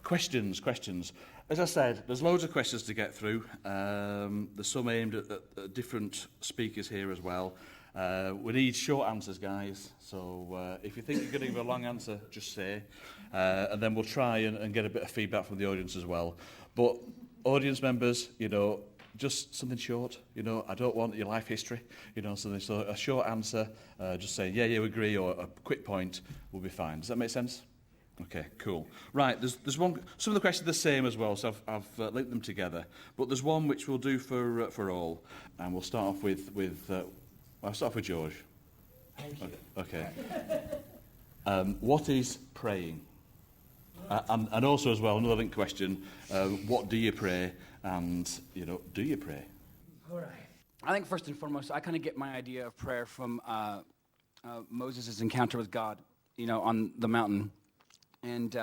Questions. As I said, there's loads of questions to get through. There's some aimed at different speakers here as well. We need short answers, guys. So if you think you're going to give a long answer, just say. And then we'll try and get a bit of feedback from the audience as well. But audience members, just something short. I don't want your life history. Something. So a short answer, just saying, yeah, we agree, or a quick point will be fine. Does that make sense? Okay, cool. Right, there's one. Some of the questions are the same as well, so I've linked them together. But there's one which we'll do for all, and we'll start off with I'll start off with George. Okay. What is praying? And also as well, another linked question: what do you pray? And do you pray? All right. I think first and foremost, I kind of get my idea of prayer from Moses' encounter with God, on the mountain. And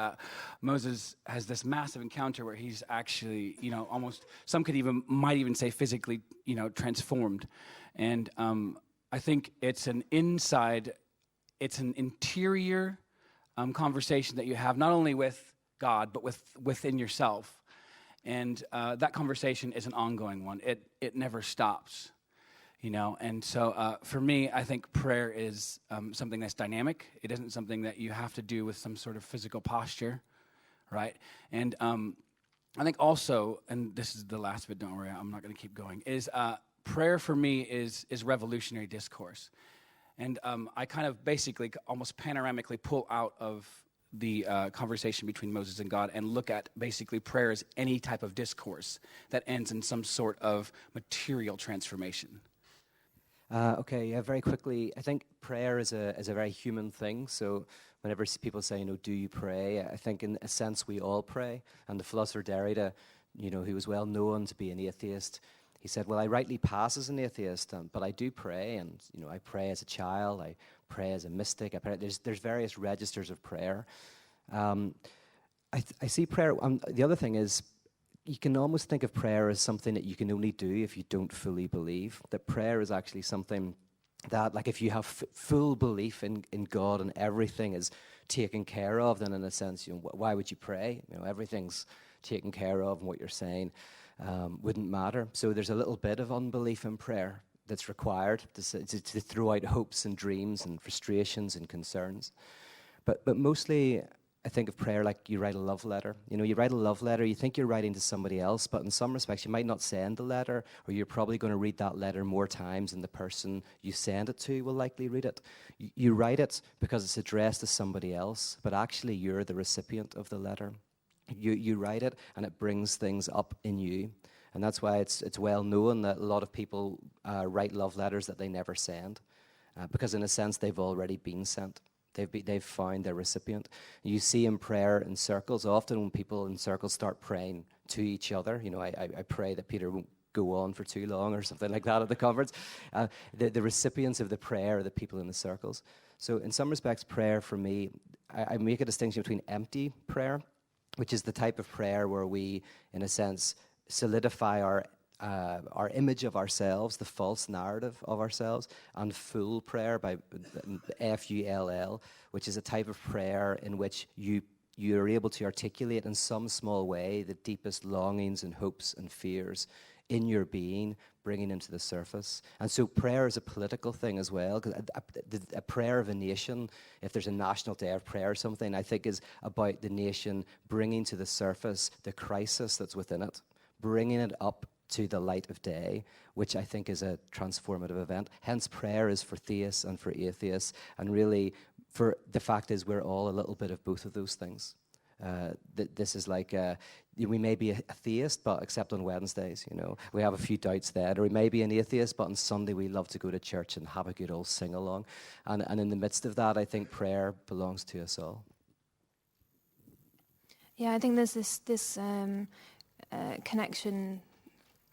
Moses has this massive encounter where he's actually, almost, some might even say physically, transformed. And I think it's an interior conversation that you have, not only with God, but within yourself. And that conversation is an ongoing one. It never stops. And so for me, I think prayer is something that's dynamic. It isn't something that you have to do with some sort of physical posture, right? And I think also, and this is the last bit, don't worry, I'm not going to keep going, is prayer for me is revolutionary discourse. And I kind of basically almost panoramically pull out of the conversation between Moses and God and look at basically prayer as any type of discourse that ends in some sort of material transformation. Very quickly, I think prayer is a very human thing. So whenever people say, do you pray? I think in a sense we all pray. And the philosopher Derrida, who was well known to be an atheist, he said, well, I rightly pass as an atheist, but I do pray. And, I pray as a child, I pray as a mystic. There's various registers of prayer. I see prayer, the other thing is, you can almost think of prayer as something that you can only do if you don't fully believe. That prayer is actually something that, like, if you have full belief in God and everything is taken care of, then in a sense, why would you pray? Everything's taken care of, and what you're saying wouldn't matter. So there's a little bit of unbelief in prayer that's required to throw out hopes and dreams and frustrations and concerns. But mostly, I think of prayer like you write a love letter. You write a love letter, you think you're writing to somebody else, but in some respects you might not send the letter, or you're probably going to read that letter more times than the person you send it to will likely read it. You write it because it's addressed to somebody else, but actually you're the recipient of the letter. You write it and it brings things up in you. And that's why it's well known that a lot of people write love letters that they never send, because in a sense they've already been sent. They've found their recipient. You see in prayer in circles, often when people in circles start praying to each other, I pray that Peter won't go on for too long or something like that at the conference. The recipients of the prayer are the people in the circles. So in some respects, prayer for me, I make a distinction between empty prayer, which is the type of prayer where we, in a sense, solidify our image of ourselves, the false narrative of ourselves, and full prayer, by F-U-L-L, which is a type of prayer in which you are able to articulate in some small way the deepest longings and hopes and fears in your being, bringing into the surface. And so prayer is a political thing as well, because a prayer of a nation, if there's a national day of prayer or something, I think is about the nation bringing to the surface the crisis that's within it, bringing it up to the light of day, which I think is a transformative event. Hence, prayer is for theists and for atheists, and really, for the fact is we're all a little bit of both of those things. This is like, we may be a theist, but except on Wednesdays, we have a few doubts then, or we may be an atheist, but on Sunday we love to go to church and have a good old sing-along. And in the midst of that, I think prayer belongs to us all. Yeah, I think there's this connection.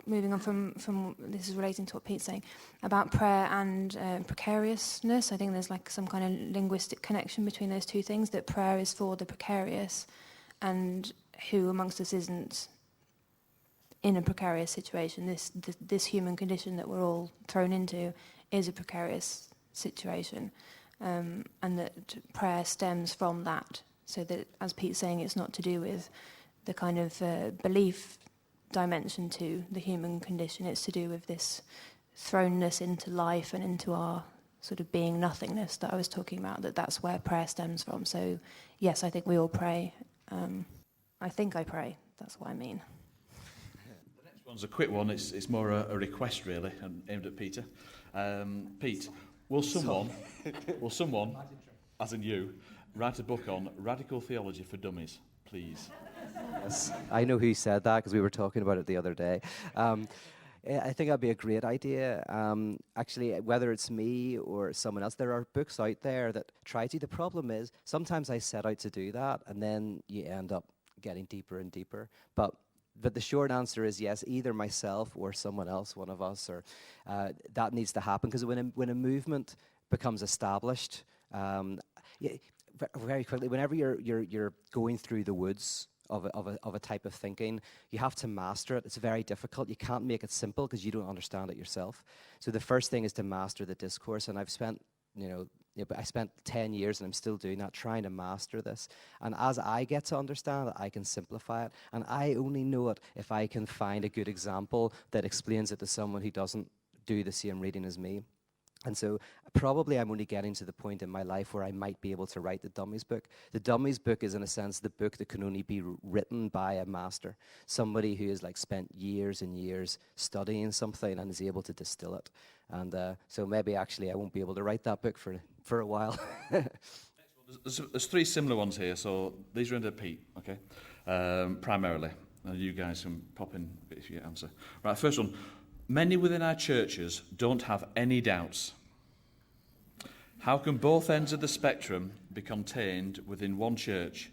Moving on from this is relating to what Pete's saying about prayer and precariousness. I think there's like some kind of linguistic connection between those two things, that prayer is for the precarious, and who amongst us isn't in a precarious situation. This human condition that we're all thrown into is a precarious situation, and that prayer stems from that. So that, as Pete's saying, it's not to do with the kind of belief dimension to the human condition. It's to do with this thrownness into life and into our sort of being nothingness that I was talking about, that's where prayer stems from. So yes, I think we all pray. I think I pray, that's what I mean. The next one's a quick one. It's more a request really, and aimed at Peter. Pete, will someone, as in you, write a book on radical theology for dummies, please? Yes, I know who said that because we were talking about it the other day. I think that'd be a great idea. Actually, whether it's me or someone else, there are books out there that try to. The problem is sometimes I set out to do that, and then you end up getting deeper and deeper. But the short answer is yes, either myself or someone else, one of us, or that needs to happen. Because when a movement becomes established, very quickly, whenever you're going through the woods of a type of thinking, you have to master it. It's very difficult. You can't make it simple because you don't understand it yourself. So the first thing is to master the discourse, and I've spent, I spent 10 years, and I'm still doing that, trying to master this. And as I get to understand it, I can simplify it. And I only know it if I can find a good example that explains it to someone who doesn't do the same reading as me. And so probably I'm only getting to the point in my life where I might be able to write the Dummies book. The Dummies book is, in a sense, the book that can only be written by a master, somebody who has spent years and years studying something and is able to distill it. And so maybe actually I won't be able to write that book for a while. There's three similar ones here, so these are aimed at Pete, okay? Primarily. You guys can pop in if you answer. Right, first one. Many within our churches don't have any doubts. How can both ends of the spectrum be contained within one church,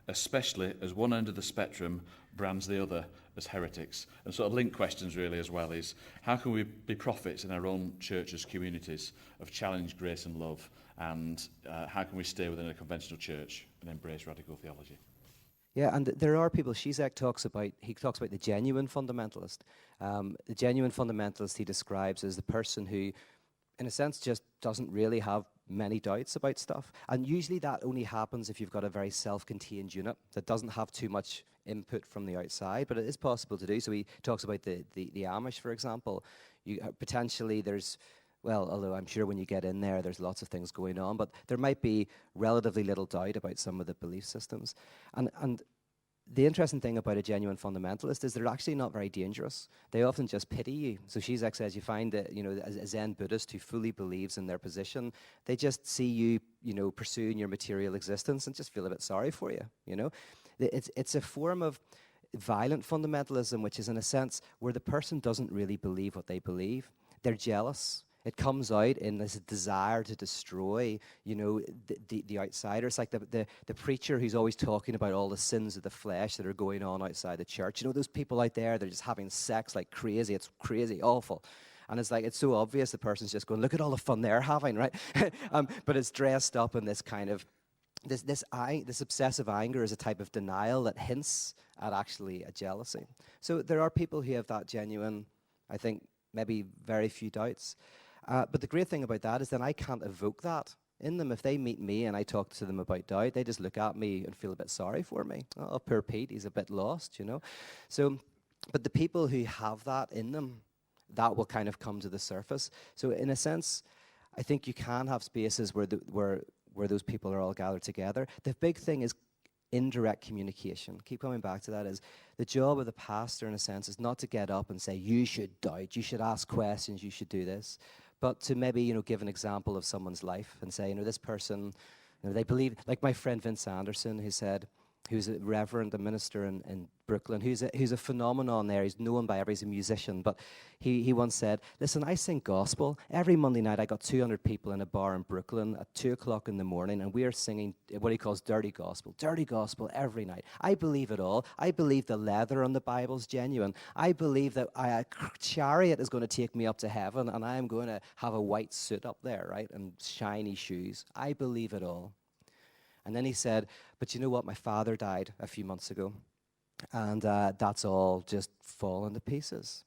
especially as one end of the spectrum brands the other as heretics? And sort of linked questions really as well is, how can we be prophets in our own churches, communities of challenge, grace and love? And how can we stay within a conventional church and embrace radical theology? Yeah, and there are people. Shizak talks about the genuine fundamentalist. The genuine fundamentalist he describes as the person who, in a sense, just doesn't really have many doubts about stuff. And usually that only happens if you've got a very self-contained unit that doesn't have too much input from the outside, but it is possible to do. So he talks about the Amish, for example. Potentially there's, well, although I'm sure when you get in there, there's lots of things going on, but there might be relatively little doubt about some of the belief systems. And the interesting thing about a genuine fundamentalist is they're actually not very dangerous. They often just pity you. So Shizak says you find that, a Zen Buddhist who fully believes in their position, they just see you, pursuing your material existence and just feel a bit sorry for you, It's a form of violent fundamentalism, which is in a sense where the person doesn't really believe what they believe. They're jealous. It comes out in this desire to destroy, the outsider. It's like the preacher who's always talking about all the sins of the flesh that are going on outside the church. Those people out there, they're just having sex like crazy. It's crazy, awful. And it's so obvious the person's just going, look at all the fun they're having, right? But it's dressed up in this kind of, this obsessive anger is a type of denial that hints at actually a jealousy. So there are people who have that genuine, I think, maybe very few doubts. But the great thing about that is that I can't evoke that in them. If they meet me and I talk to them about doubt, they just look at me and feel a bit sorry for me. Oh, poor Pete, he's a bit lost, So, but the people who have that in them, that will kind of come to the surface. So in a sense, I think you can have spaces where those people are all gathered together. The big thing is indirect communication. Keep coming back to that. Is the job of the pastor, in a sense, is not to get up and say, you should doubt, you should ask questions, you should do this, but to maybe, give an example of someone's life and say, this person, they believe, like my friend Vince Anderson, who's a reverend, a minister in Brooklyn, who's a phenomenon there. He's known by everybody. He's a musician, but he once said, listen, I sing gospel. Every Monday night I got 200 people in a bar in Brooklyn at 2 o'clock in the morning, and we are singing what he calls dirty gospel every night. I believe it all. I believe the leather on the Bible's genuine. I believe that a chariot is going to take me up to heaven, and I am going to have a white suit up there, right, and shiny shoes. I believe it all. And then he said, but you know what? My father died a few months ago, and that's all just fallen to pieces.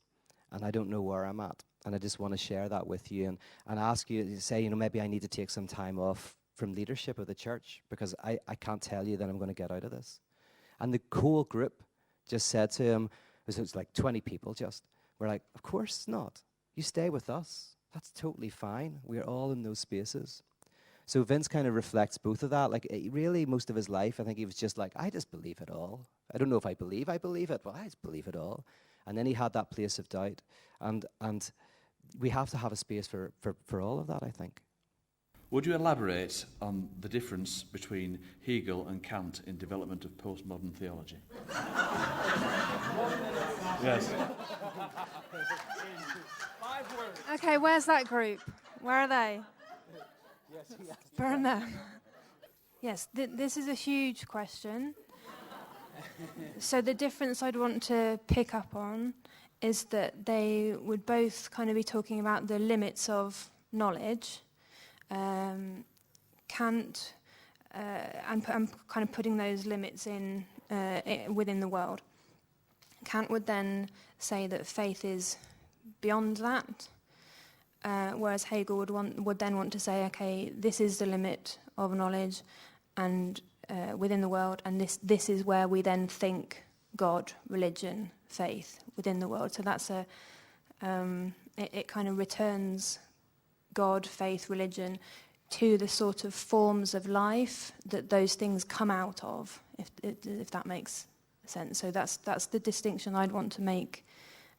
And I don't know where I'm at. And I just want to share that with you and ask you to say, maybe I need to take some time off from leadership of the church because I can't tell you that I'm going to get out of this. And the whole group just said to him, it was like 20 people just, we're like, of course not. You stay with us. That's totally fine. We're all in those spaces. So Vince kind of reflects both of that. Like, really, most of his life, I think he was just like, I just believe it all. I don't know if I believe it, but I just believe it all. And then he had that place of doubt. And we have to have a space for all of that, I think. Would you elaborate on the difference between Hegel and Kant in development of postmodern theology? Yes. Okay, where's that group? Where are they? Burn them. Yes, this is a huge question. So the difference I'd want to pick up on is that they would both kind of be talking about the limits of knowledge. Kant, I'm kind of putting those limits in within the world. Kant would then say that faith is beyond that, whereas Hegel would then want to say, okay, this is the limit of knowledge, and within the world, and this is where we then think God, religion, faith within the world. So that's it kind of returns God, faith, religion to the sort of forms of life that those things come out of, if that makes sense. So that's the distinction I'd want to make,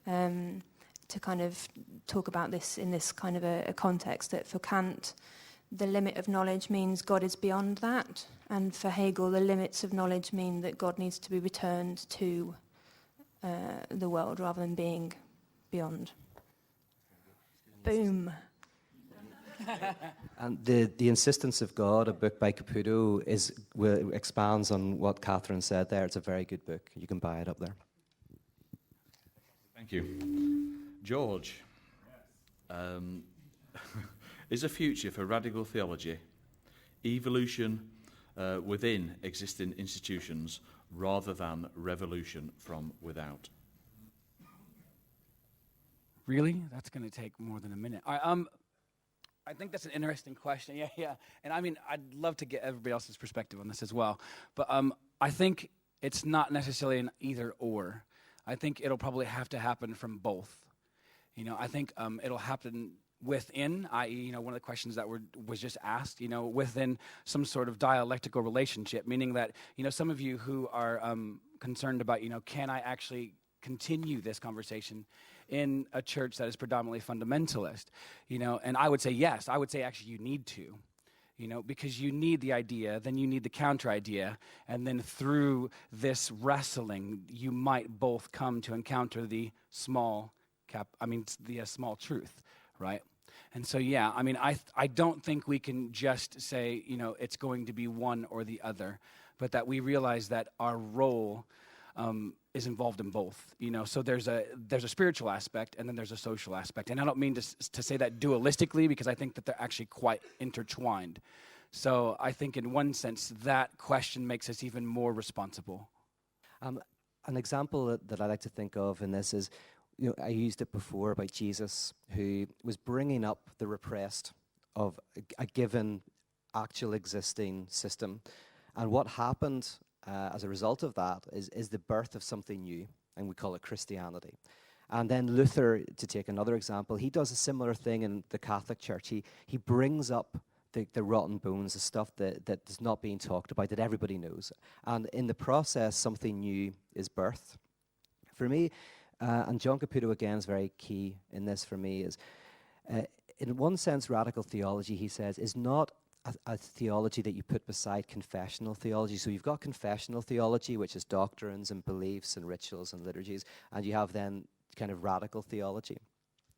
to kind of talk about this in this kind of a context, that for Kant, the limit of knowledge means God is beyond that, and for Hegel, the limits of knowledge mean that God needs to be returned to the world rather than being beyond. Boom. And the Insistence of God, a book by Caputo, expands on what Katharine said there. It's a very good book. You can buy it up there. Thank you. George, is a future for radical theology evolution within existing institutions rather than revolution from without? Really? That's going to take more than a minute. I think that's an interesting question. Yeah. And I mean, I'd love to get everybody else's perspective on this as well. But I think it's not necessarily an either or. I think it'll probably have to happen from both. I think it'll happen within, i.e., one of the questions that was just asked, within some sort of dialectical relationship, meaning that, some of you who are concerned about, can I actually continue this conversation in a church that is predominantly fundamentalist, and I would say yes. I would say actually you need to, because you need the idea, then you need the counter idea, and then through this wrestling, you might both come to encounter the small truth, right? And so, yeah, I mean, I don't think we can just say, it's going to be one or the other, but that we realize that our role is involved in both, So there's a spiritual aspect, and then there's a social aspect. And I don't mean to say that dualistically, because I think that they're actually quite intertwined. So I think in one sense, that question makes us even more responsible. An example that I like to think of in this is, I used it before about Jesus, who was bringing up the repressed of a given actual existing system. And what happened as a result of that is the birth of something new, and we call it Christianity. And then Luther, to take another example, he does a similar thing in the Catholic Church. He brings up the rotten bones, the stuff that is not being talked about, that everybody knows. And in the process, something new is birthed. For me, and John Caputo again is very key in this for me, is in one sense, radical theology, he says, is not a theology that you put beside confessional theology. So you've got confessional theology, which is doctrines and beliefs and rituals and liturgies, and you have then kind of radical theology.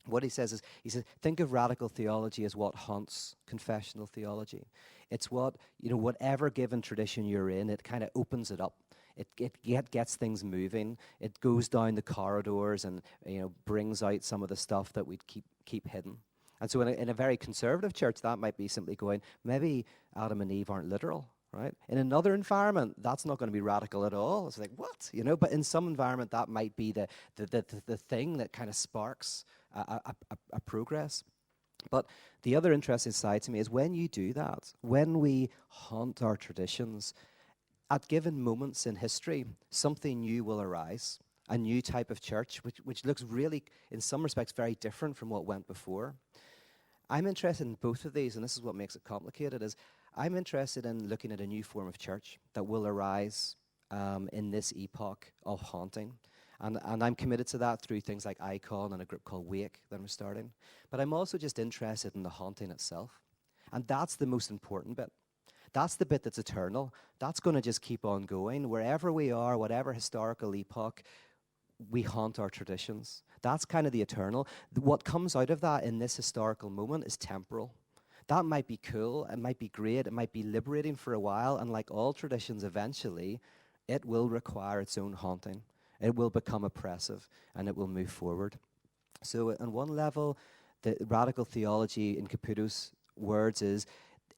What he says is, think of radical theology as what haunts confessional theology. It's what, whatever given tradition you're in, it kind of opens it up. It gets things moving. It goes down the corridors and brings out some of the stuff that we'd keep hidden. And so in a very conservative church, that might be simply going, maybe Adam and Eve aren't literal, right? In another environment, that's not going to be radical at all. It's like, what? But in some environment, that might be the thing that kind of sparks a progress. But the other interesting side to me is when you do that, when we haunt our traditions, at given moments in history, something new will arise, a new type of church, which looks really, in some respects, very different from what went before. I'm interested in both of these, and this is what makes it complicated, is I'm interested in looking at a new form of church that will arise in this epoch of haunting. And I'm committed to that through things like Icon and a group called Wake that I'm starting. But I'm also just interested in the haunting itself. And that's the most important bit. That's the bit that's eternal. That's going to just keep on going. Wherever we are, whatever historical epoch, we haunt our traditions. That's kind of the eternal. What comes out of that in this historical moment is temporal. That might be cool, it might be great, it might be liberating for a while, and like all traditions, eventually, it will require its own haunting. It will become oppressive, and it will move forward. So on one level, the radical theology in Caputo's words is,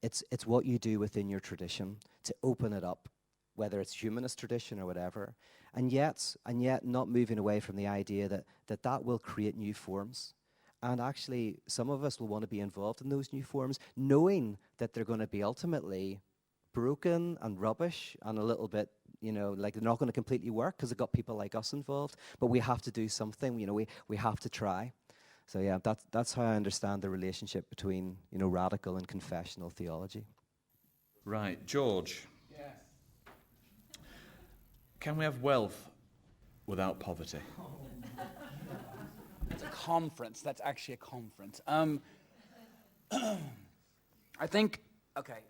it's what you do within your tradition to open it up, whether it's humanist tradition or whatever, and yet not moving away from the idea that will create new forms. And actually, some of us will want to be involved in those new forms, knowing that they're going to be ultimately broken and rubbish and a little bit, like they're not going to completely work because they've got people like us involved. But we have to do something, we have to try. So yeah, that's how I understand the relationship between, radical and confessional theology. Right, George. Yes. Can we have wealth without poverty? It's a conference. That's actually a conference. I think, okay,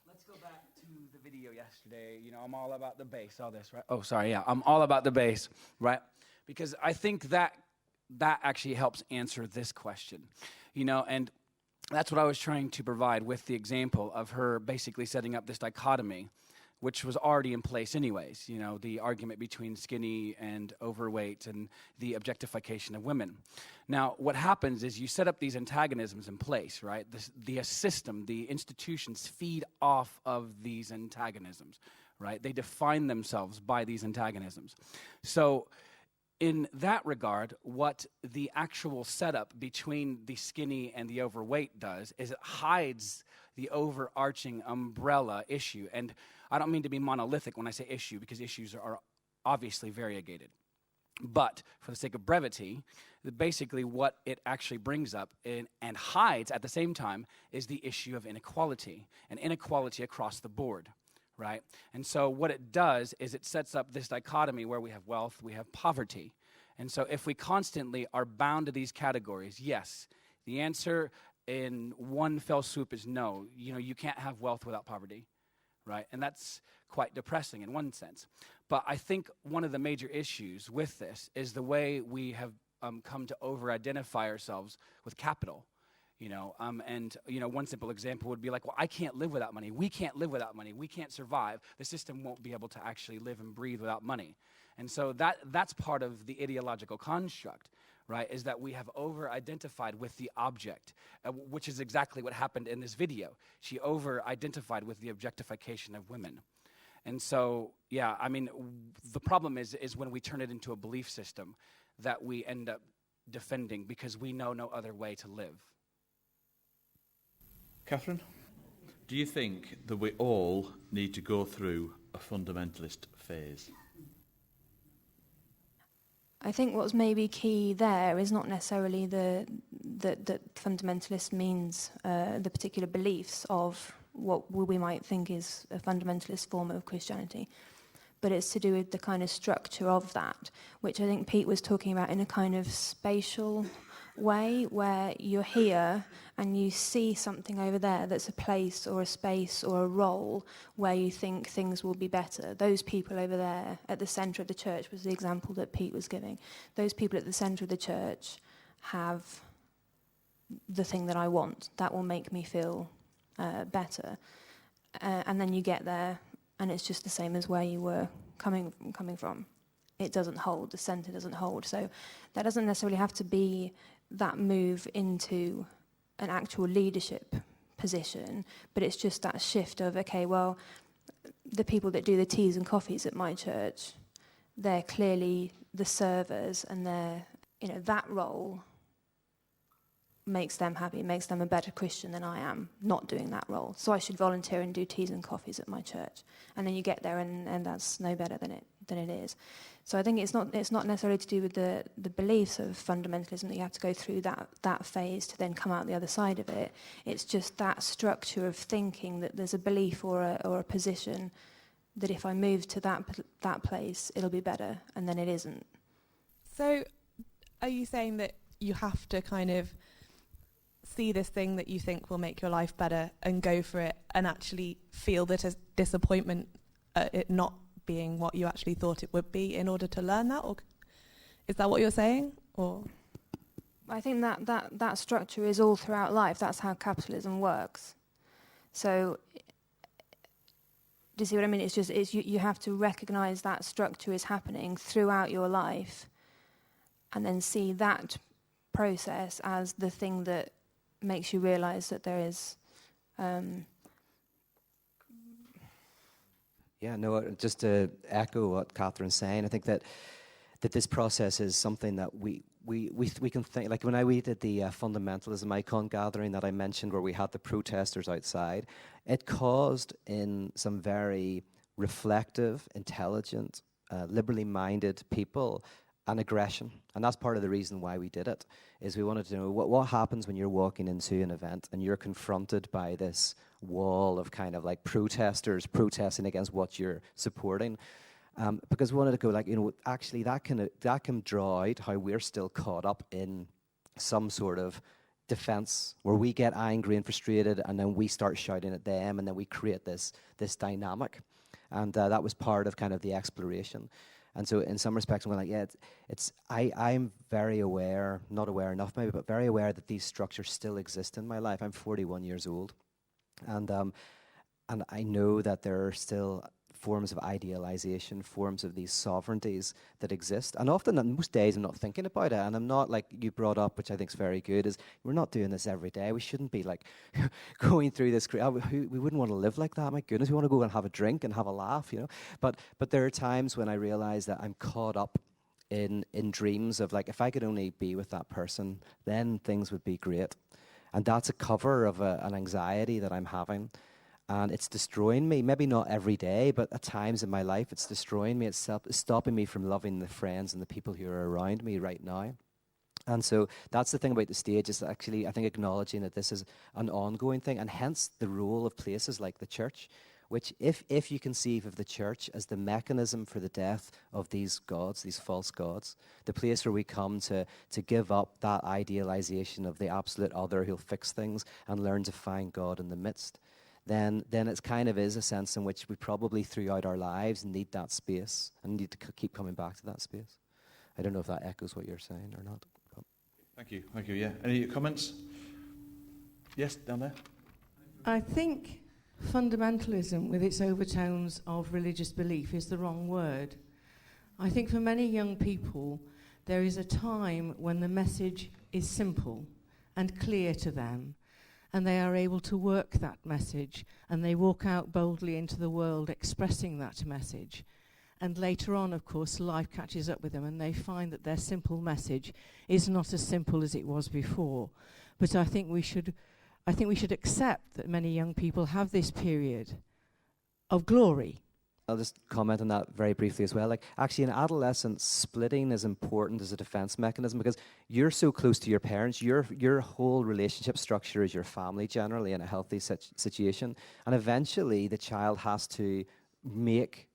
let's go back to the video yesterday. I'm all about the bass, all this, right? Oh, sorry, yeah, I'm all about the bass, right? Because I think that actually helps answer this question, and that's what I was trying to provide with the example of her basically setting up this dichotomy, which was already in place anyways, the argument between skinny and overweight and the objectification of women. Now, what happens is you set up these antagonisms in place, right? The system, the institutions feed off of these antagonisms, right? They define themselves by these antagonisms. So in that regard, what the actual setup between the skinny and the overweight does is it hides the overarching umbrella issue. And I don't mean to be monolithic when I say issue, because issues are obviously variegated. But for the sake of brevity, basically what it actually brings up and hides at the same time is the issue of inequality, and inequality across the board, right? And so what it does is it sets up this dichotomy where we have wealth, we have poverty. And so if we constantly are bound to these categories, yes, the answer in one fell swoop is no. You can't have wealth without poverty, right? And that's quite depressing in one sense. But I think one of the major issues with this is the way we have come to over-identify ourselves with capital. One simple example would be like, well, I can't live without money. We can't live without money. We can't survive. The system won't be able to actually live and breathe without money. And so that's part of the ideological construct, right, is that we have over-identified with the object, which is exactly what happened in this video. She over-identified with the objectification of women. And so, yeah, I mean, the problem is when we turn it into a belief system that we end up defending because we know no other way to live. Katharine, do you think that we all need to go through a fundamentalist phase? I think what's maybe key there is not necessarily that fundamentalist means the particular beliefs of what we might think is a fundamentalist form of Christianity, but it's to do with the kind of structure of that, which I think Pete was talking about in a kind of spatial way, where you're here and you see something over there that's a place or a space or a role where you think things will be better. Those people over there at the centre of the church was the example that Pete was giving. Those people at the centre of the church have the thing that I want. That will make me feel better. And then you get there and it's just the same as where you were coming from. It doesn't hold, the centre doesn't hold. So that doesn't necessarily have to be that move into an actual leadership position, but it's just that shift of, okay, well, the people that do the teas and coffees at my church, they're clearly the servers, and they're, that role makes them happy, makes them a better Christian than I am, not doing that role. So I should volunteer and do teas and coffees at my church. And then you get there and that's no better than it is. So I think it's not necessarily to do with the beliefs of fundamentalism that you have to go through that phase to then come out the other side of it. It's just that structure of thinking that there's a belief or a position that if I move to that place, it'll be better, and then it isn't. So are you saying that you have to kind of see this thing that you think will make your life better and go for it and actually feel that as disappointment at it not being what you actually thought it would be in order to learn that? Or is that what you're saying? Or I think that structure is all throughout life. That's how capitalism works. So do you see what I mean? It's you have to recognize that structure is happening throughout your life and then see that process as the thing that makes you realize that there is just to echo what Katharine's saying, I think that this process is something that we can think, like when we did the fundamentalism icon gathering that I mentioned where we had the protesters outside, it caused in some very reflective, intelligent, liberally minded people an aggression. And that's part of the reason why we did it, is we wanted to know what happens when you're walking into an event and you're confronted by this wall of kind of like protesters protesting against what you're supporting. Because we wanted to go like, actually that can draw out how we're still caught up in some sort of defense where we get angry and frustrated and then we start shouting at them and then we create this dynamic. And that was part of kind of the exploration. And so in some respects, I'm like, I'm very aware, not aware enough maybe, but very aware that these structures still exist in my life. I'm 41 years old. And I know that there are still forms of idealization, forms of these sovereignties that exist. And often, on most days, I'm not thinking about it. And I'm not, like you brought up, which I think is very good, is we're not doing this every day. We shouldn't be, like, going through this. We wouldn't want to live like that. My goodness, we want to go and have a drink and have a laugh, But there are times when I realize that I'm caught up in dreams of, like, if I could only be with that person, then things would be great. And that's a cover of an anxiety that I'm having. And it's destroying me, maybe not every day, but at times in my life, it's destroying me. It's stopping me from loving the friends and the people who are around me right now. And so that's the thing about the stage, is actually, I think, acknowledging that this is an ongoing thing, and hence the role of places like the church, which if you conceive of the church as the mechanism for the death of these gods, these false gods, the place where we come to give up that idealization of the absolute other who'll fix things and learn to find God in the midst, then it kind of is a sense in which we probably throughout our lives need that space and need to keep coming back to that space. I don't know if that echoes what you're saying or not. Thank you, yeah. Any comments? Yes, down there. I think fundamentalism, with its overtones of religious belief, is the wrong word. I think for many young people, there is a time when the message is simple and clear to them, and they are able to work that message, and they walk out boldly into the world expressing that message. And later on, of course, life catches up with them, and they find that their simple message is not as simple as it was before. But I think we should accept that many young people have this period of glory. I'll just comment on that very briefly as well. Like, actually, in adolescence, splitting is important as a defense mechanism because you're so close to your parents. Your whole relationship structure is your family, generally, in a healthy situation. And eventually, the child has to make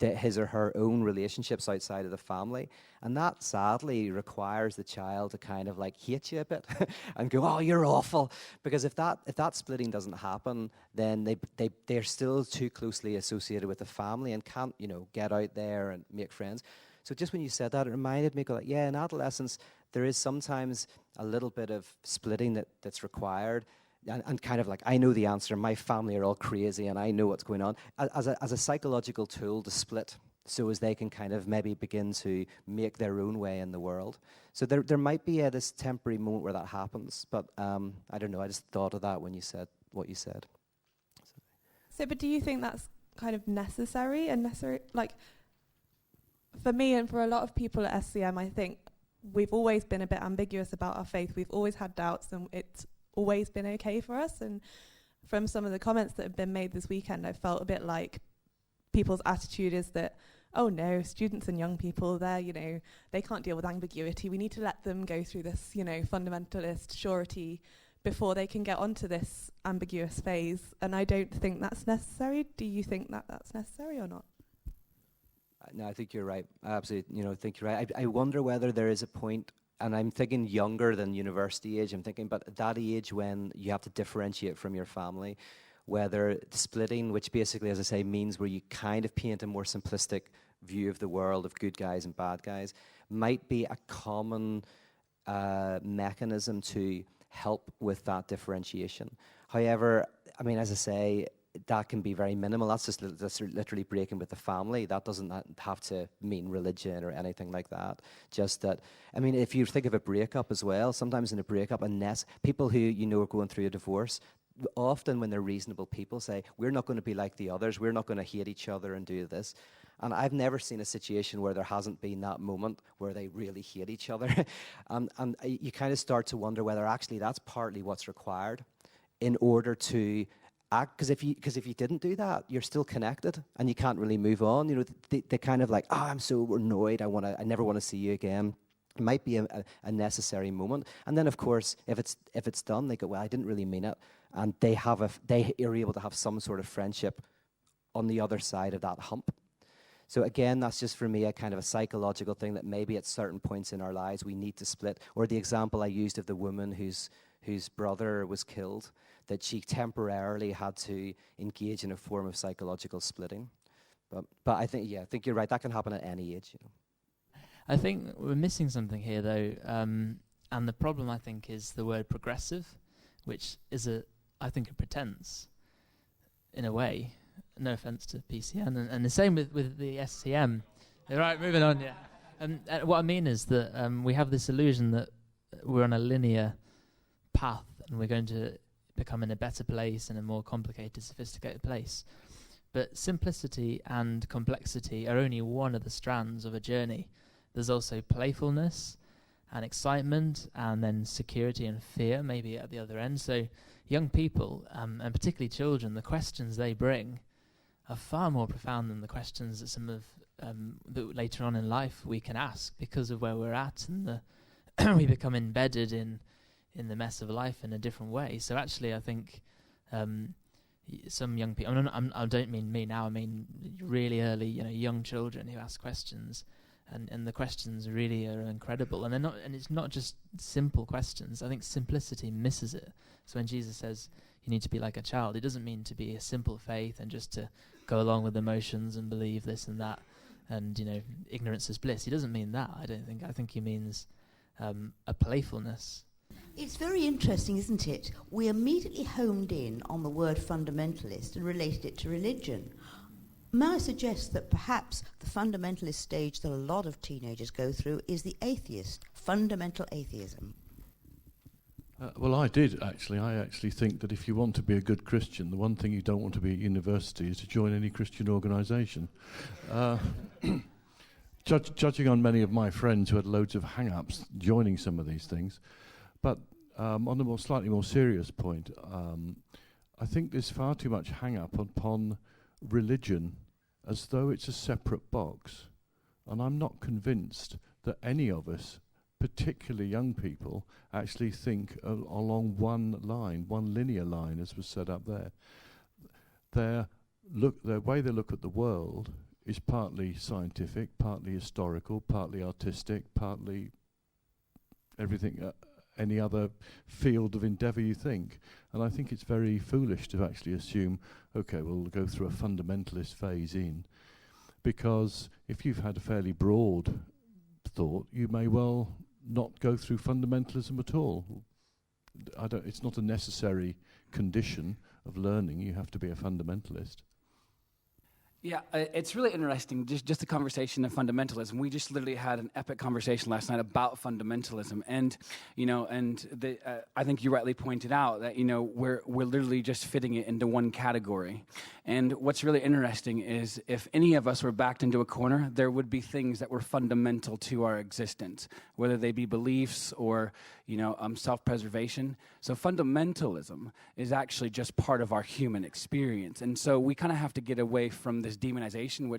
his or her own relationships outside of the family, and that sadly requires the child to kind of like hate you a bit and go, oh, you're awful, because if that splitting doesn't happen, then they're still too closely associated with the family and can't get out there and make friends. So just when you said that, it reminded me, like, yeah, in adolescence there is sometimes a little bit of splitting that's required. And kind of like, I know the answer, my family are all crazy and I know what's going on, as a psychological tool to split so as they can kind of maybe begin to make their own way in the world. So there might be this temporary moment where that happens, but I don't know, I just thought of that when you said what you said. So, but do you think that's kind of necessary? Like, for me and for a lot of people at SCM, I think we've always been a bit ambiguous about our faith. We've always had doubts, and it's always been okay for us. And from some of the comments that have been made this weekend, I felt a bit like people's attitude is that, oh no, students and young people, they can't deal with ambiguity. We need to let them go through this, fundamentalist surety before they can get onto this ambiguous phase. And I don't think that's necessary. Do you think that that's necessary or not? No, I think you're right. I absolutely, think you're right. I wonder whether there is a point, and I'm thinking younger than university age, but at that age when you have to differentiate from your family, whether the splitting, which basically, as I say, means where you kind of paint a more simplistic view of the world of good guys and bad guys, might be a common mechanism to help with that differentiation. However, as I say, that can be very minimal. That's literally breaking with the family. That doesn't have to mean religion or anything like that. Just that, if you think of a breakup as well, sometimes in a breakup, people who are going through a divorce, often when they're reasonable people say, we're not going to be like the others, we're not going to hate each other and do this. And I've never seen a situation where there hasn't been that moment where they really hate each other. And you kind of start to wonder whether actually that's partly what's required in order to act. Because if you didn't do that, you're still connected and you can't really move on. They kind of like, I'm so annoyed, I never want to see you again. It might be a necessary moment. And then, of course, if it's done, they go, well, I didn't really mean it. And they are able to have some sort of friendship on the other side of that hump. So again, that's just for me a kind of a psychological thing that maybe at certain points in our lives we need to split. Or the example I used of the woman whose brother was killed, that she temporarily had to engage in a form of psychological splitting. But I think you're right. That can happen at any age. I think we're missing something here, though, and the problem I think is the word progressive, which is a pretense, in a way. No offence to PCN, and the same with the SCM. Right, moving on. Yeah, and what I mean is that we have this illusion that we're on a linear path, and we're going to become in a better place, in a more complicated, sophisticated place. But simplicity and complexity are only one of the strands of a journey. There's also playfulness and excitement, and then security and fear maybe at the other end. So young people, and particularly children, the questions they bring are far more profound than the questions that some of that later on in life we can ask, because of where we're at, and we become embedded in the mess of life in a different way. So actually, I think some young people, I don't mean me now, I mean really early, young children who ask questions, and the questions really are incredible, and they're not, and it's not just simple questions. I think simplicity misses it. So when Jesus says you need to be like a child, it doesn't mean to be a simple faith and just to go along with emotions and believe this and that, and ignorance is bliss. He doesn't mean that. I don't think. I think he means a playfulness. It's very interesting, isn't it? We immediately homed in on the word fundamentalist and related it to religion. May I suggest that perhaps the fundamentalist stage that a lot of teenagers go through is the atheist, fundamental atheism? Well, I did, actually. I actually think that if you want to be a good Christian, the one thing you don't want to be at university is to join any Christian organisation. Judging on many of my friends who had loads of hang-ups joining some of these things. But on a slightly more serious point, I think there's far too much hang-up upon religion as though it's a separate box. And I'm not convinced that any of us, particularly young people, actually think along one line, one linear line, as was set up there. Their way they look at the world is partly scientific, partly historical, partly artistic, partly everything, any other field of endeavour you think. And I think it's very foolish to actually assume, okay, we'll go through a fundamentalist phase in, because if you've had a fairly broad thought, you may well not go through fundamentalism at all. It's not a necessary condition of learning. You have to be a fundamentalist. Yeah, it's really interesting, just the conversation of fundamentalism. We just literally had an epic conversation last night about fundamentalism. And, I think you rightly pointed out that, we're literally just fitting it into one category. And what's really interesting is if any of us were backed into a corner, there would be things that were fundamental to our existence, whether they be beliefs or, self-preservation. So fundamentalism is actually just part of our human experience. And so we kind of have to get away from this demonization,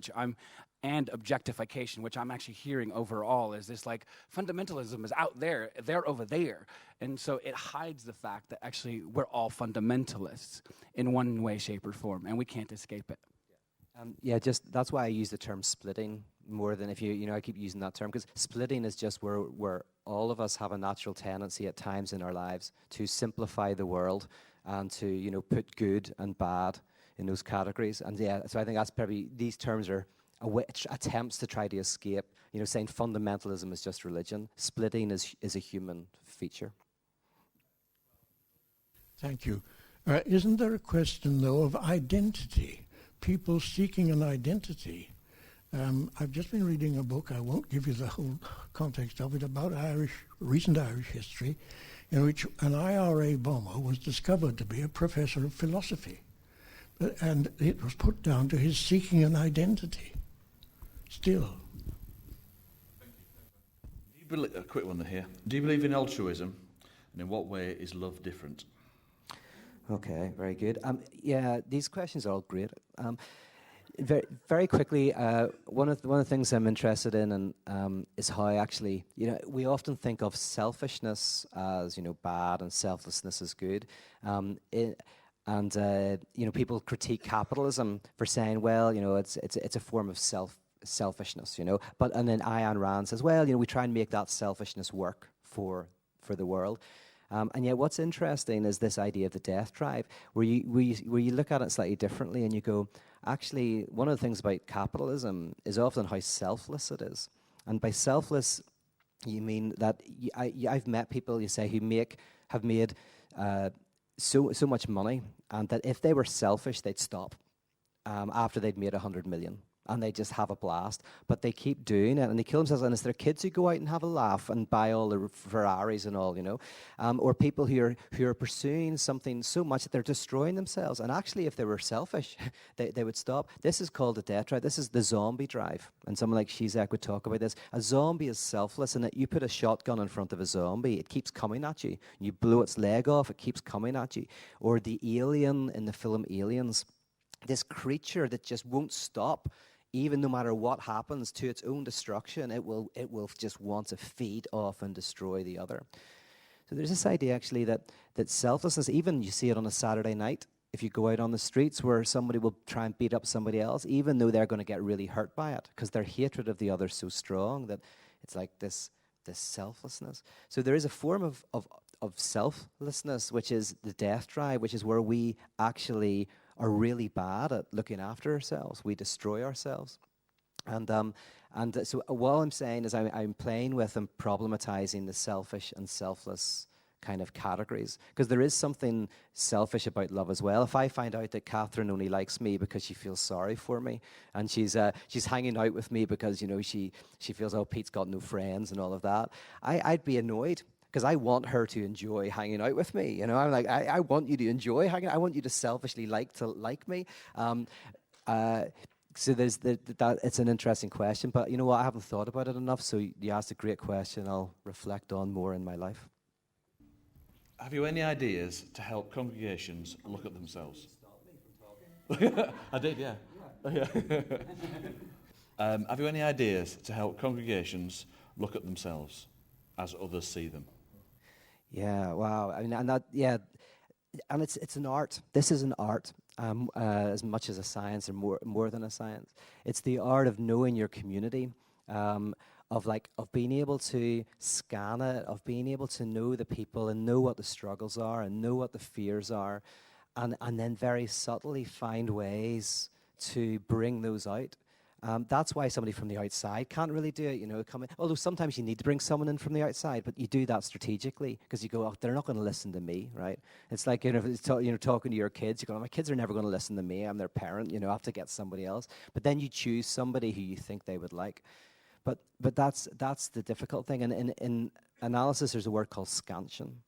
and objectification, which I'm actually hearing overall, is this like fundamentalism is out there, they're over there. And so it hides the fact that actually we're all fundamentalists in one way, shape, or form, and we can't escape it. That's why I use the term splitting more than if I keep using that term, because splitting is just where all of us have a natural tendency at times in our lives to simplify the world and to, put good and bad in those categories. And so I think that's probably, these terms are attempts to try to escape, saying fundamentalism is just religion. Splitting is a human feature. Thank you. Isn't there a question, though, of identity? People seeking an identity. I've just been reading a book, I won't give you the whole context of it, about recent Irish history, in which an IRA bomber was discovered to be a professor of philosophy. And it was put down to his seeking an identity. Still. A quick one here. Do you believe in altruism? And in what way is love different? Okay, very good. These questions are all great. Very, very quickly, one of the things I'm interested in is how actually, we often think of selfishness as, bad and selflessness as good. People critique capitalism for saying, well, it's a form of selfishness, and then Ayn Rand says, well, we try and make that selfishness work for the world. And yet what's interesting is this idea of the death drive, where you look at it slightly differently and you go, actually, one of the things about capitalism is often how selfless it is. And by selfless, you mean that I've met people, you say, who have made so much money, and that if they were selfish, they'd stop after they'd made 100 million. And they just have a blast, but they keep doing it, and they kill themselves. And it's their kids who go out and have a laugh and buy all the Ferraris and all, or people who are pursuing something so much that they're destroying themselves. And actually, if they were selfish, they would stop. This is called the death drive. This is the zombie drive. And someone like Shizak would talk about this. A zombie is selfless, in that you put a shotgun in front of a zombie, it keeps coming at you. You blow its leg off, it keeps coming at you. Or the alien in the film Aliens, this creature that just won't stop. Even no matter what happens to its own destruction, it will just want to feed off and destroy the other. So there's this idea actually that selflessness, even you see it on a Saturday night, if you go out on the streets where somebody will try and beat up somebody else, even though they're going to get really hurt by it, because their hatred of the other is so strong that it's like this selflessness. So there is a form of selflessness, which is the death drive, which is where we actually are really bad at looking after ourselves. We destroy ourselves. So what I'm saying is I'm playing with and problematizing the selfish and selfless kind of categories, because there is something selfish about love as well. If I find out that Katharine only likes me because she feels sorry for me, and she's hanging out with me because she feels, oh, Pete's got no friends and all of that, I'd be annoyed. Because I want her to enjoy hanging out with me. I'm like, I want you to enjoy hanging out. I want you to selfishly like me. So there's that. It's an interesting question, but you know what? I haven't thought about it enough. So you asked a great question. I'll reflect on more in my life. Have you any ideas to help congregations look at themselves? I did, yeah. Have you any ideas to help congregations look at themselves as others see them? Yeah, wow. I mean, and it's an art. This is an art as much as a science, or more than a science. It's the art of knowing your community, of being able to scan it, of being able to know the people and know what the struggles are and know what the fears are, and then very subtly find ways to bring those out. That's why somebody from the outside can't really do it, you know, come in. Although sometimes you need to bring someone in from the outside, but you do that strategically because you go, oh, they're not going to listen to me, right? It's like, you know, talking to your kids, you go, my kids are never going to listen to me. I'm their parent, you know, I have to get somebody else. But then you choose somebody who you think they would like. But that's the difficult thing. And in analysis, there's a word called scansion.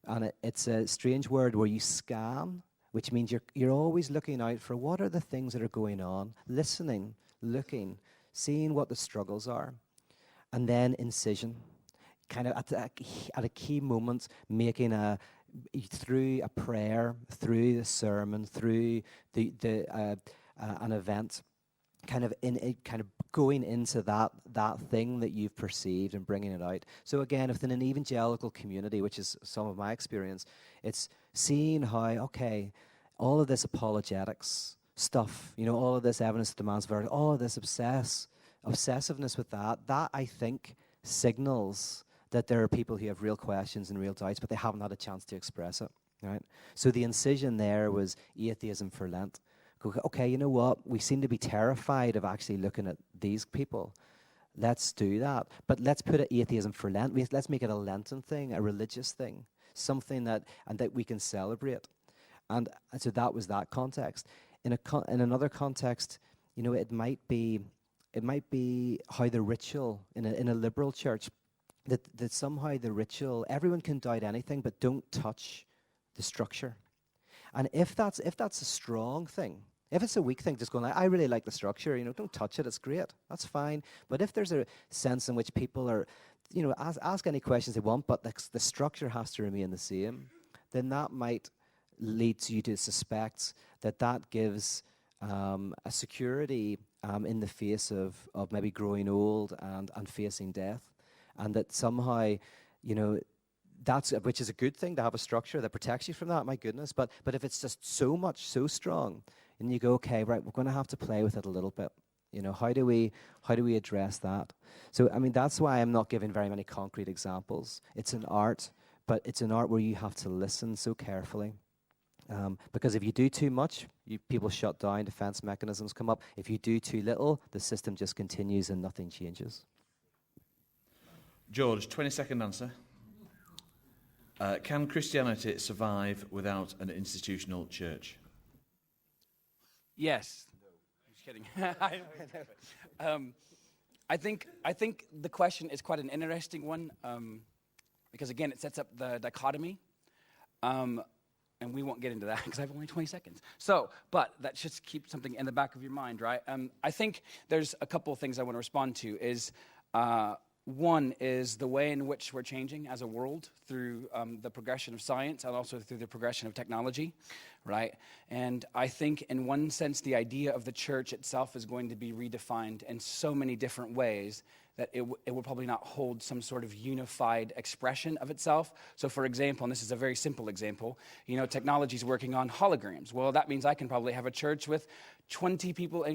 And it's a strange word where you scan, which means you're always looking out for what are the things that are going on, listening, looking, seeing what the struggles are, and then incision, kind of at a key moment, making through a prayer, through the sermon, through an event, kind of going into that thing that you've perceived and bringing it out. So again, within an evangelical community, which is some of my experience, it's seeing how, okay, all of this apologetics stuff, you know, all of this evidence demands verdict, all of this obsessiveness with that I think signals that there are people who have real questions and real doubts, but they haven't had a chance to express it, right? So the incision there was atheism for Lent. Okay, you know what? We seem to be terrified of actually looking at these people. Let's do that. But let's put it atheism for Lent. Let's make it a Lenten thing, a religious thing, something that we can celebrate. And so that was that context. In another context, you know, it might be how the ritual in a liberal church, that somehow the ritual, everyone can doubt anything, but don't touch the structure. And if that's a strong thing, if it's a weak thing, just going, I really like the structure, you know, don't touch it, it's great, that's fine. But if there's a sense in which people are, you know, ask any questions they want, but the structure has to remain the same, then that might lead you to suspect that gives a security in the face of maybe growing old and facing death. And that somehow, you know, which is a good thing to have a structure that protects you from that, my goodness. But if it's just so strong, and you go, okay, right, we're going to have to play with it a little bit. You know, how do we address that? So, I mean, that's why I'm not giving very many concrete examples. It's an art, but it's an art where you have to listen so carefully. Because if you do too much, people shut down, defense mechanisms come up. If you do too little, the system just continues and nothing changes. George, 20-second answer. Can Christianity survive without an institutional church? Yes. I'm just kidding. I think the question is quite an interesting one because, again, it sets up the dichotomy. And we won't get into that because I have only 20 seconds. So, but that should keep something in the back of your mind, right? I think there's a couple of things I want to respond to. One is the way in which we're changing as a world through the progression of science and also through the progression of technology, right? And I think in one sense, the idea of the church itself is going to be redefined in so many different ways that it will probably not hold some sort of unified expression of itself. So for example, and this is a very simple example, you know, technology is working on holograms. Well, that means I can probably have a church with 20 people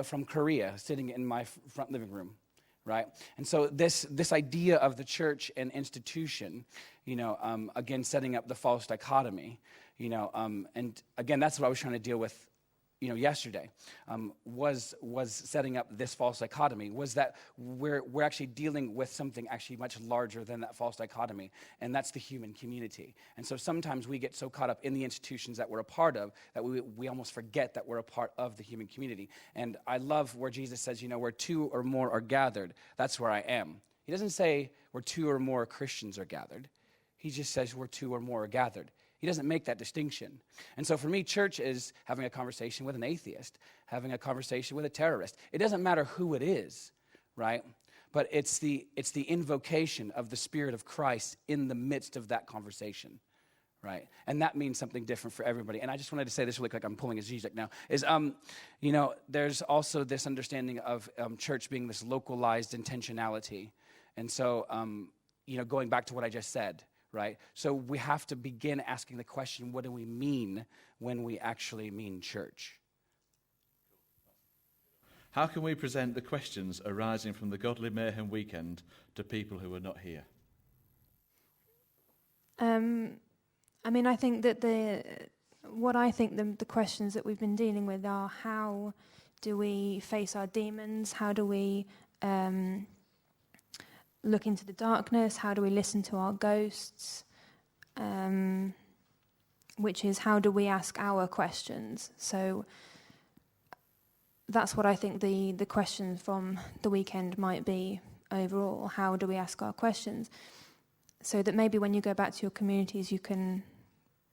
from Korea sitting in my front living room, right? And so this idea of the church and institution, again, setting up the false dichotomy, and again, that's what I was trying to deal with, yesterday, was setting up this false dichotomy, was that we're actually dealing with something actually much larger than that false dichotomy, and that's the human community. And so sometimes we get so caught up in the institutions that we're a part of that we almost forget that we're a part of the human community. And I love where Jesus says, where two or more are gathered, that's where I am. He doesn't say where two or more Christians are gathered. He just says where two or more are gathered. He doesn't make that distinction. And so for me, church is having a conversation with an atheist, having a conversation with a terrorist. It doesn't matter who it is, right? But it's the invocation of the Spirit of Christ in the midst of that conversation, right? And that means something different for everybody. And I just wanted to say this really quick, I'm pulling a Zizek now, is, there's also this understanding of church being this localized intentionality. And so, going back to what I just said, right? So we have to begin asking the question, what do we mean when we actually mean church? How can we present the questions arising from the Godly Mayhem weekend to people who are not here? I think that the questions that we've been dealing with are how do we face our demons? How do we look into the darkness? How do we listen to our ghosts? Which is, how do we ask our questions? So that's what I think the question from the weekend might be overall. How do we ask our questions? So that maybe when you go back to your communities, you can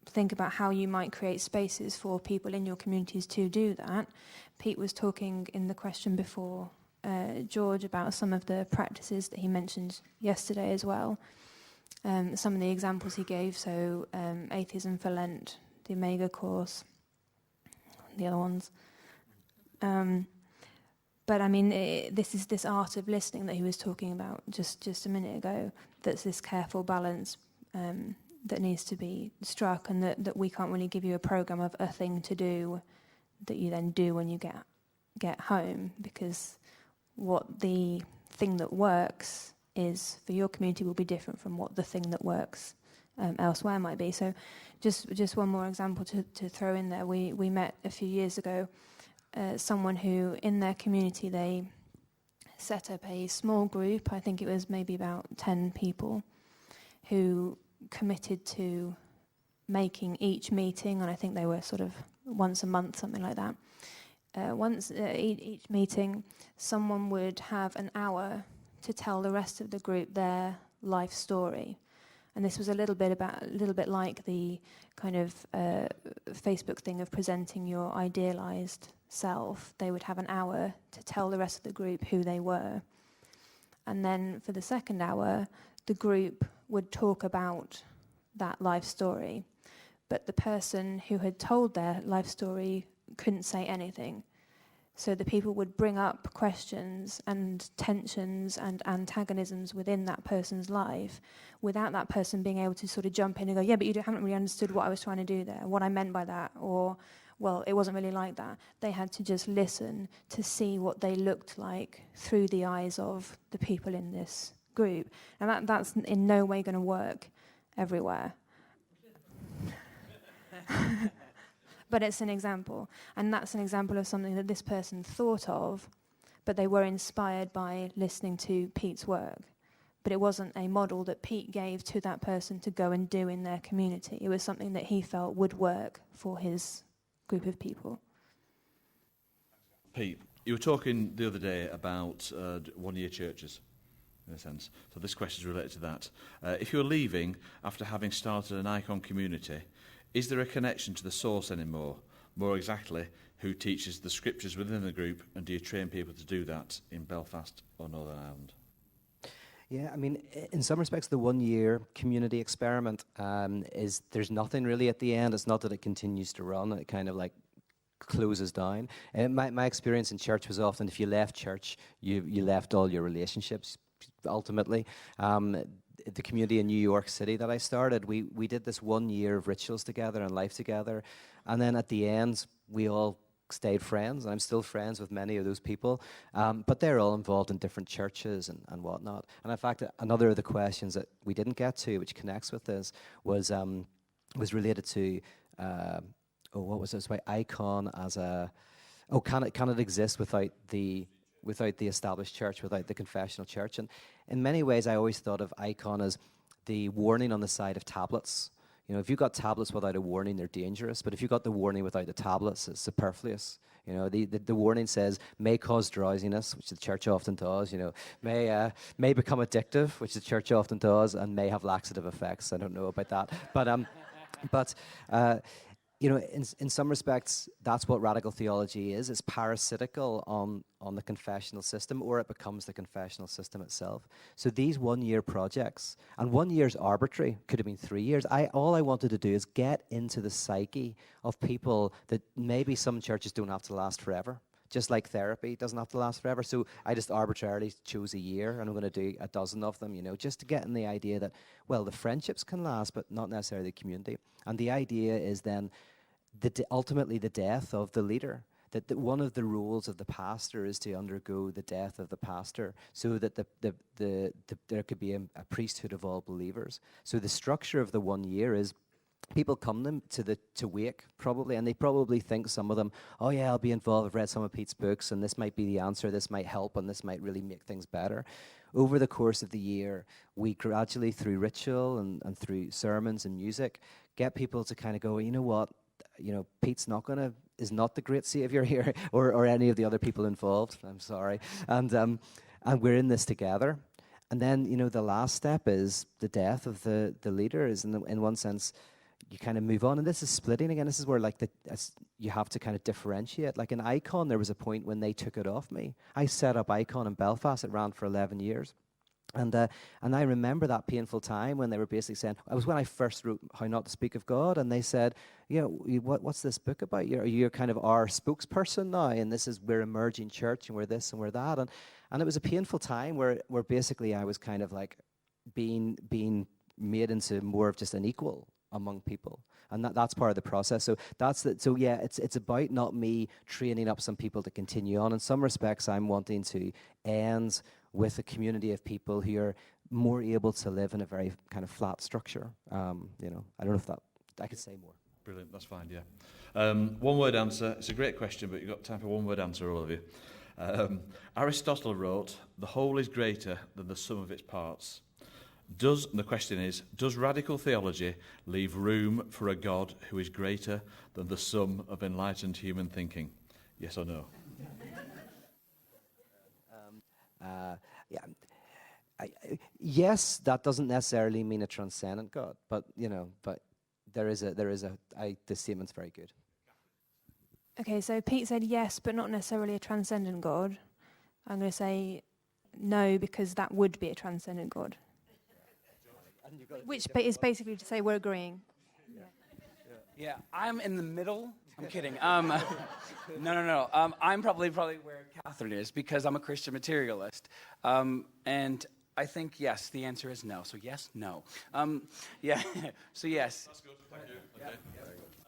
think about how you might create spaces for people in your communities to do that. Pete was talking in the question before George about some of the practices that he mentioned yesterday as well. Some of the examples he gave, so Atheism for Lent, the Omega course, the other ones. But I mean, this is this art of listening that he was talking about just a minute ago, that's this careful balance that needs to be struck, and that we can't really give you a program of a thing to do that you then do when you get home, because what the thing that works is for your community will be different from what the thing that works elsewhere might be. So just one more example to throw in there. We met a few years ago someone who in their community, they set up a small group, I think it was maybe about 10 people, who committed to making each meeting, and I think they were sort of once a month, something like that. Each meeting, someone would have an hour to tell the rest of the group their life story. And this was a little bit like the kind of Facebook thing of presenting your idealized self. They would have an hour to tell the rest of the group who they were. And then for the second hour, the group would talk about that life story. But the person who had told their life story couldn't say anything. So the people would bring up questions and tensions and antagonisms within that person's life without that person being able to sort of jump in and go, yeah, but you haven't really understood what I was trying to do there, what I meant by that, or, well, it wasn't really like that. They had to just listen to see what they looked like through the eyes of the people in this group. And that's in no way going to work everywhere. But it's an example. And that's an example of something that this person thought of, but they were inspired by listening to Pete's work. But it wasn't a model that Pete gave to that person to go and do in their community. It was something that he felt would work for his group of people. Pete, you were talking the other day about one-year churches, in a sense. So this question is related to that. If you're leaving after having started an icon community, is there a connection to the source anymore? More exactly, who teaches the scriptures within the group, and do you train people to do that in Belfast or Northern Ireland? Yeah, I mean, in some respects, the one-year community experiment there's nothing really at the end. It's not that it continues to run. It kind of like closes down. My experience in church was often if you left church, you left all your relationships, ultimately. The community in New York City that I started, we did this 1 year of rituals together and life together. And then at the end, we all stayed friends. I'm still friends with many of those people. But they're all involved in different churches and whatnot. And in fact, another of the questions that we didn't get to, which connects with this, was related to, what was this? About icon as a, can it exist without the established church, without the confessional church? And in many ways, I always thought of icon as the warning on the side of tablets. You know, if you've got tablets without a warning, they're dangerous. But if you've got the warning without the tablets, it's superfluous. You know, the warning says may cause drowsiness, which the church often does. You know, may become addictive, which the church often does, and may have laxative effects. I don't know about that, but you know, in some respects, that's what radical theology is. It's parasitical on the confessional system, or it becomes the confessional system itself. So these 1 year projects, and 1 year's arbitrary, could have been 3 years. All I wanted to do is get into the psyche of people that maybe some churches don't have to last forever. Just like therapy doesn't have to last forever. So I just arbitrarily chose a year, and I'm going to do a dozen of them, you know, just to get in the idea that, well, the friendships can last, but not necessarily the community. And the idea is then ultimately the death of the leader. That one of the roles of the pastor is to undergo the death of the pastor, so that there could be a priesthood of all believers. So the structure of the 1 year is people come to Wake probably, and they probably think, some of them, oh yeah, I'll be involved, I've read some of Pete's books, and this might be the answer, this might help, and this might really make things better. Over the course of the year, we gradually, through ritual and through sermons and music, get people to kind of go, you know what, Pete's is not the great savior here, or any of the other people involved. I'm sorry, and we're in this together. And then, the last step is the death of the leader. Is in one sense, you kind of move on, and this is splitting again. This is where you have to kind of differentiate. Like in Icon, there was a point when they took it off me. I set up Icon in Belfast. It ran for 11 years. And I remember that painful time when they were basically saying, it was when I first wrote How Not to Speak of God, and they said, what's this book about? You're kind of our spokesperson now, and we're emerging church, and we're this and we're that. And it was a painful time where basically I was kind of like being made into more of just an equal among people. And that's part of the process. So it's about not me training up some people to continue on. In some respects, I'm wanting to end with a community of people who are more able to live in a very kind of flat structure. I don't know if I could say more. Brilliant, that's fine, yeah. One-word answer. It's a great question, but you've got time for one-word answer, all of you. Aristotle wrote, "The whole is greater than the sum of its parts." The question is, does radical theology leave room for a God who is greater than the sum of enlightened human thinking? Yes or no? Yes, that doesn't necessarily mean a transcendent God, but the statement's very good. Okay, so Pete said yes, but not necessarily a transcendent God. I'm going to say no, because that would be a transcendent God. Which is basically to say we're agreeing. Yeah, I'm in the middle. I'm kidding. No. I'm probably where Katharine is, because I'm a Christian materialist. And I think, yes, the answer is no. So yes, no. Yeah, so yes. That's good. Thank you. Okay.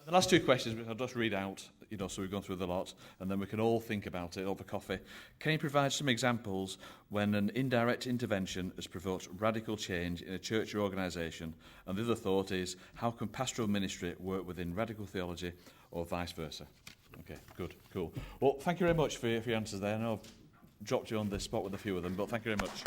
The last two questions, which I'll just read out, so we've gone through the lot, and then we can all think about it over coffee. Can you provide some examples when an indirect intervention has provoked radical change in a church or organisation? And the other thought is, how can pastoral ministry work within radical theology or vice versa? Okay, good, cool. Well, thank you very much for your answers there. I know I've dropped you on the spot with a few of them, but thank you very much.